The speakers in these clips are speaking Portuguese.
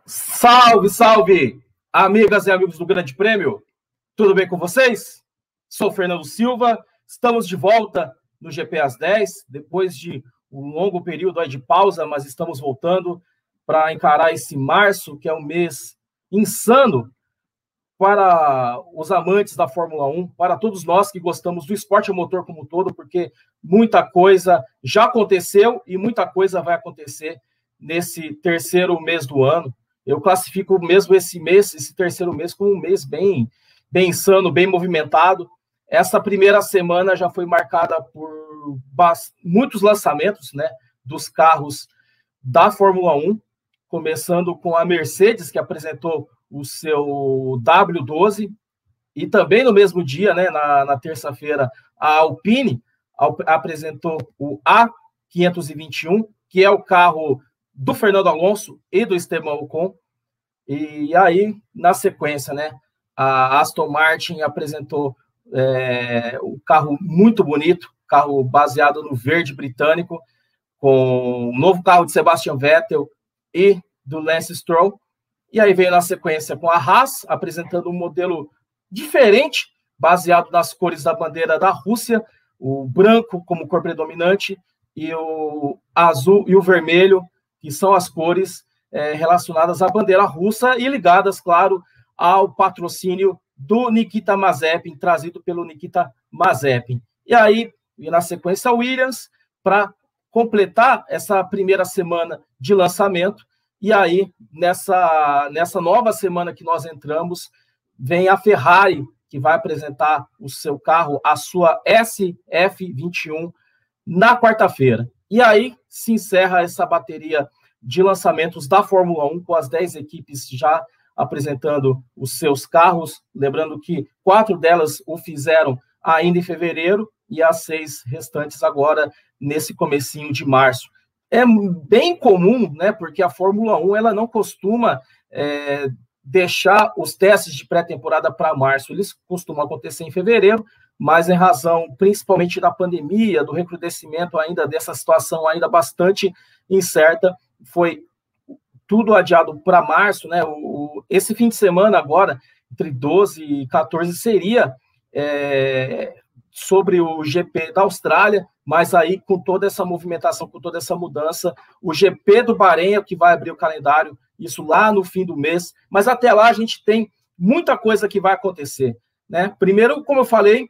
Salve, salve, amigas e amigos do Grande Prêmio. Tudo bem com vocês? Sou Fernando Silva. Estamos de volta no GP às 10, depois de um longo período aí de pausa, mas estamos voltando para encarar esse março, que é um mês insano para os amantes da Fórmula 1, para todos nós que gostamos do esporte a motor como um todo, porque muita coisa já aconteceu e muita coisa vai acontecer nesse terceiro mês do ano. Eu classifico mesmo esse terceiro mês, como um mês bem insano, bem movimentado. Essa primeira semana já foi marcada por muitos lançamentos, né, dos carros da Fórmula 1, começando com a Mercedes, que apresentou o seu W12, e também no mesmo dia, né, na terça-feira, a Alpine apresentou o A521, que é o carro do Fernando Alonso e do Esteban Ocon. E aí, na sequência, né, a Aston Martin apresentou um carro muito bonito, carro baseado no verde britânico, com o novo carro de Sebastian Vettel e do Lance Stroll. E aí veio na sequência com a Haas, apresentando um modelo diferente, baseado nas cores da bandeira da Rússia, o branco como cor predominante e o azul e o vermelho, que são as cores relacionadas à bandeira russa e ligadas, claro, ao patrocínio do Nikita Mazepin, trazido pelo Nikita Mazepin. E aí, na sequência, a Williams, para completar essa primeira semana de lançamento. E aí, nessa nova semana que nós entramos, vem a Ferrari, que vai apresentar o seu carro, a sua SF21, na quarta-feira. E aí se encerra essa bateria de lançamentos da Fórmula 1, com as 10 equipes já apresentando os seus carros. Lembrando que 4 delas o fizeram ainda em fevereiro e as 6 restantes agora nesse comecinho de março. É bem comum, né, porque a Fórmula 1 ela não costuma deixar os testes de pré-temporada para março. Eles costumam acontecer em fevereiro, mas em razão principalmente da pandemia, do recrudescimento ainda dessa situação ainda bastante incerta, foi tudo adiado para março, né? Esse fim de semana agora, entre 12 e 14, seria sobre o GP da Austrália, mas aí com toda essa movimentação, com toda essa mudança, o GP do Bahrein é o que vai abrir o calendário, isso lá no fim do mês, mas até lá a gente tem muita coisa que vai acontecer, né? Primeiro, como eu falei,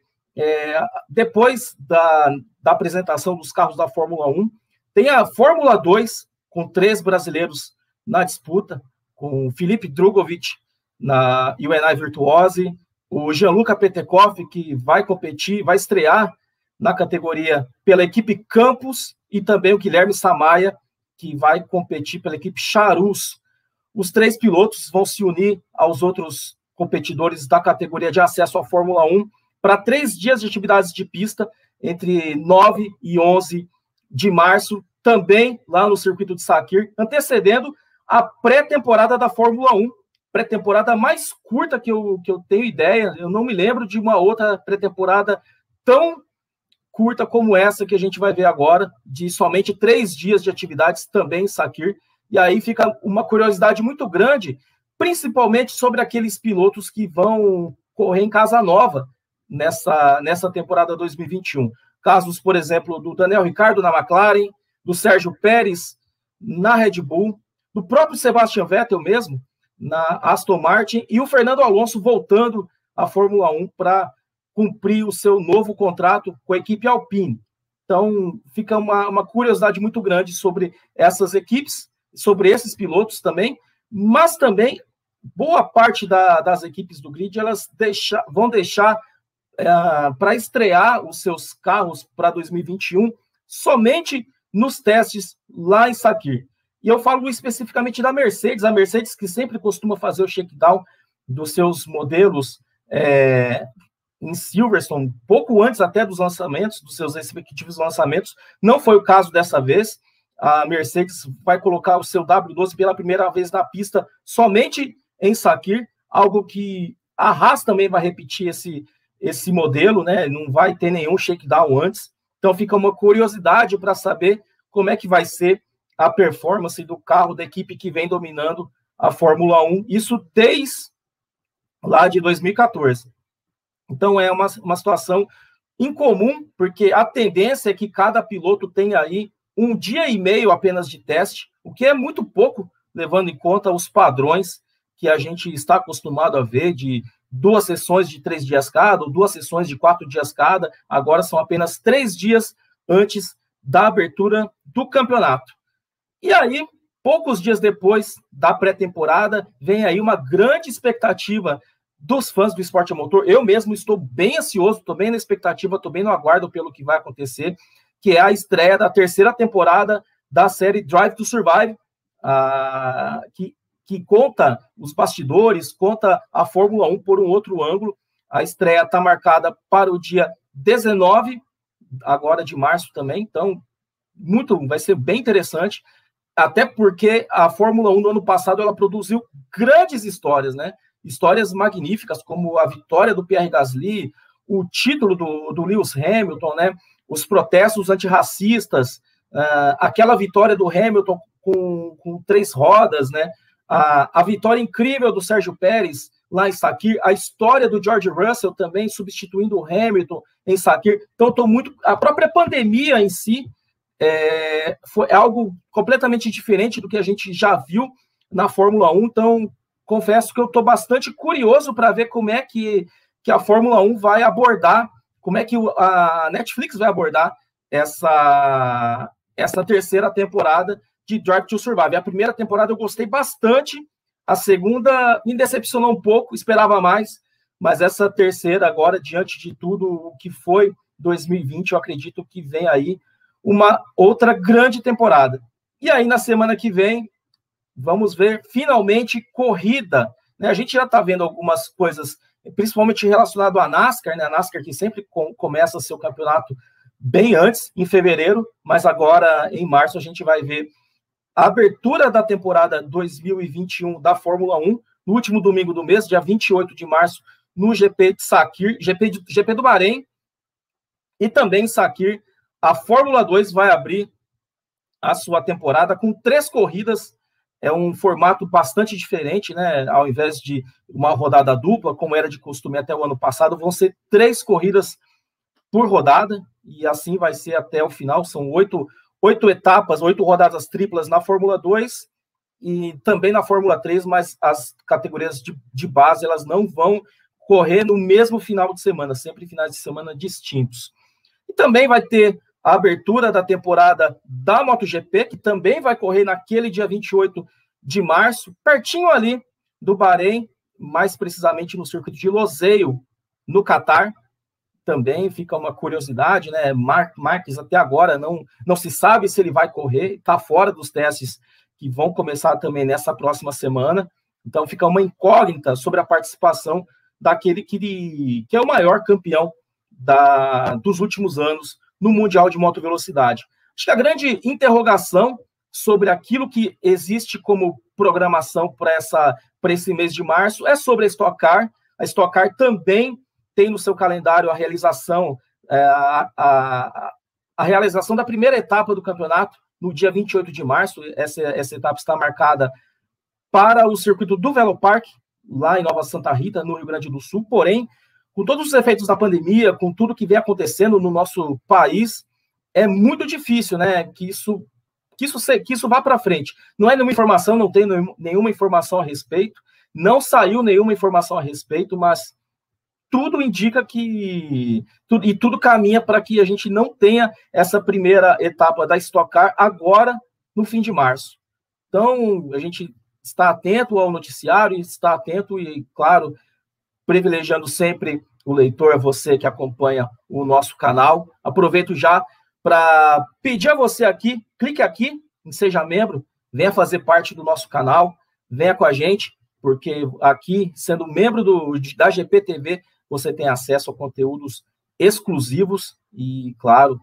depois da apresentação dos carros da Fórmula 1, tem a Fórmula 2, com 3 brasileiros na disputa, com o Felipe Drugovich na UNI Virtuose, o Gianluca Petekoff, que vai competir, vai estrear na categoria pela equipe Campos, e também o Guilherme Samaia, que vai competir pela equipe Charus. Os 3 pilotos vão se unir aos outros competidores da categoria de acesso à Fórmula 1 para 3 dias de atividades de pista, entre 9 e 11 de março, também lá no circuito de Sakir, antecedendo a pré-temporada da Fórmula 1, pré-temporada mais curta que eu tenho ideia. Eu não me lembro de uma outra pré-temporada tão curta como essa que a gente vai ver agora, de somente 3 dias de atividades também em Sakir. E aí fica uma curiosidade muito grande, principalmente sobre aqueles pilotos que vão correr em casa nova nessa temporada 2021. Casos, por exemplo, do Daniel Ricciardo na McLaren, do Sérgio Pérez na Red Bull, do próprio Sebastian Vettel mesmo, na Aston Martin, e o Fernando Alonso voltando à Fórmula 1 para cumprir o seu novo contrato com a equipe Alpine. Então, fica uma curiosidade muito grande sobre essas equipes, sobre esses pilotos também, mas também boa parte das equipes do grid elas vão deixar para estrear os seus carros para 2021 somente nos testes lá em Sakir. E eu falo especificamente da Mercedes, a Mercedes que sempre costuma fazer o shakedown dos seus modelos em Silverstone, pouco antes até dos lançamentos, dos seus respectivos lançamentos. Não foi o caso dessa vez. A Mercedes vai colocar o seu W12 pela primeira vez na pista somente em Sakir, algo que a Haas também vai repetir esse modelo, né? Não vai ter nenhum shakedown antes. Então fica uma curiosidade para saber como é que vai ser a performance do carro da equipe que vem dominando a Fórmula 1, isso desde lá de 2014. Então é uma situação incomum, porque a tendência é que cada piloto tenha aí 1 dia e meio apenas de teste, o que é muito pouco, levando em conta os padrões que a gente está acostumado a ver de 2 sessões de 3 dias cada, ou 2 sessões de 4 dias cada, agora são apenas 3 dias antes da abertura do campeonato. E aí, poucos dias depois da pré-temporada, vem aí uma grande expectativa dos fãs do esporte a motor. Eu mesmo estou bem ansioso, estou bem na expectativa, estou bem no aguardo pelo que vai acontecer, que é a estreia da 3ª temporada da série Drive to Survive, que conta os bastidores, conta a Fórmula 1 por um outro ângulo. A estreia está marcada para o dia 19, agora de março também, então vai ser bem interessante, até porque a Fórmula 1 no ano passado ela produziu grandes histórias, né? Histórias magníficas, como a vitória do Pierre Gasly, o título do Lewis Hamilton, né? Os protestos antirracistas, aquela vitória do Hamilton com 3 rodas, né? A vitória incrível do Sérgio Pérez lá em Sakir, a história do George Russell também substituindo o Hamilton em Sakir. Então, a própria pandemia em si foi algo completamente diferente do que a gente já viu na Fórmula 1. Então, confesso que eu estou bastante curioso para ver como é que a Fórmula 1 vai abordar, como é que a Netflix vai abordar essa 3ª temporada de Drive to Survive. A primeira temporada eu gostei bastante, a segunda me decepcionou um pouco, esperava mais, mas essa 3ª agora, diante de tudo o que foi 2020, eu acredito que vem aí uma outra grande temporada. E aí, na semana que vem, vamos ver, finalmente, corrida. Né? A gente já está vendo algumas coisas, principalmente relacionado à NASCAR, né? A NASCAR que sempre começa seu campeonato bem antes, em fevereiro, mas agora, em março, a gente vai ver a abertura da temporada 2021 da Fórmula 1, no último domingo do mês, dia 28 de março, no GP de Sakir, GP do Bahrein, e também em Sakir, a Fórmula 2 vai abrir a sua temporada com 3 corridas, é um formato bastante diferente, né? Ao invés de uma rodada dupla, como era de costume até o ano passado, vão ser 3 corridas por rodada, e assim vai ser até o final, são 8 etapas, 8 rodadas triplas na Fórmula 2 e também na Fórmula 3, mas as categorias de base, elas não vão correr no mesmo final de semana, sempre finais de semana distintos. E também vai ter a abertura da temporada da MotoGP, que também vai correr naquele dia 28 de março, pertinho ali do Bahrein, mais precisamente no circuito de Losail, no Catar. Também fica uma curiosidade, né? Marques até agora não se sabe se ele vai correr, está fora dos testes que vão começar também nessa próxima semana. Então fica uma incógnita sobre a participação daquele que é o maior campeão dos últimos anos no Mundial de Motovelocidade. Acho que a grande interrogação sobre aquilo que existe como programação para esse mês de março é sobre a Stock Car. A Stock Car também tem no seu calendário a realização da primeira etapa do campeonato, no dia 28 de março. Essa etapa está marcada para o circuito do Velopark, lá em Nova Santa Rita, no Rio Grande do Sul. Porém, com todos os efeitos da pandemia, com tudo que vem acontecendo no nosso país, é muito difícil, né, que isso vá para frente. Não é nenhuma informação, não tem nenhuma informação a respeito, não saiu nenhuma informação a respeito, mas tudo indica tudo caminha para que a gente não tenha essa primeira etapa da Stock Car agora, no fim de março. Então, a gente está atento ao noticiário, está atento e, claro, privilegiando sempre o leitor, você que acompanha o nosso canal. Aproveito já para pedir a você aqui, clique aqui em Seja Membro, venha fazer parte do nosso canal, venha com a gente, porque aqui, sendo membro da GPTV, você tem acesso a conteúdos exclusivos e, claro,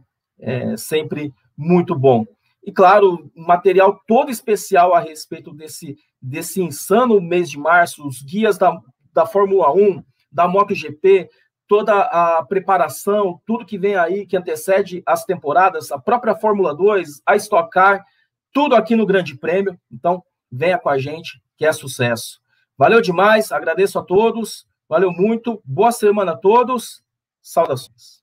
sempre muito bom. E, claro, material todo especial a respeito desse insano mês de março, os guias da Fórmula 1, da MotoGP, toda a preparação, tudo que vem aí, que antecede as temporadas, a própria Fórmula 2, a Stock Car, tudo aqui no Grande Prêmio. Então, venha com a gente, que é sucesso. Valeu demais, agradeço a todos, valeu muito, boa semana a todos, saudações.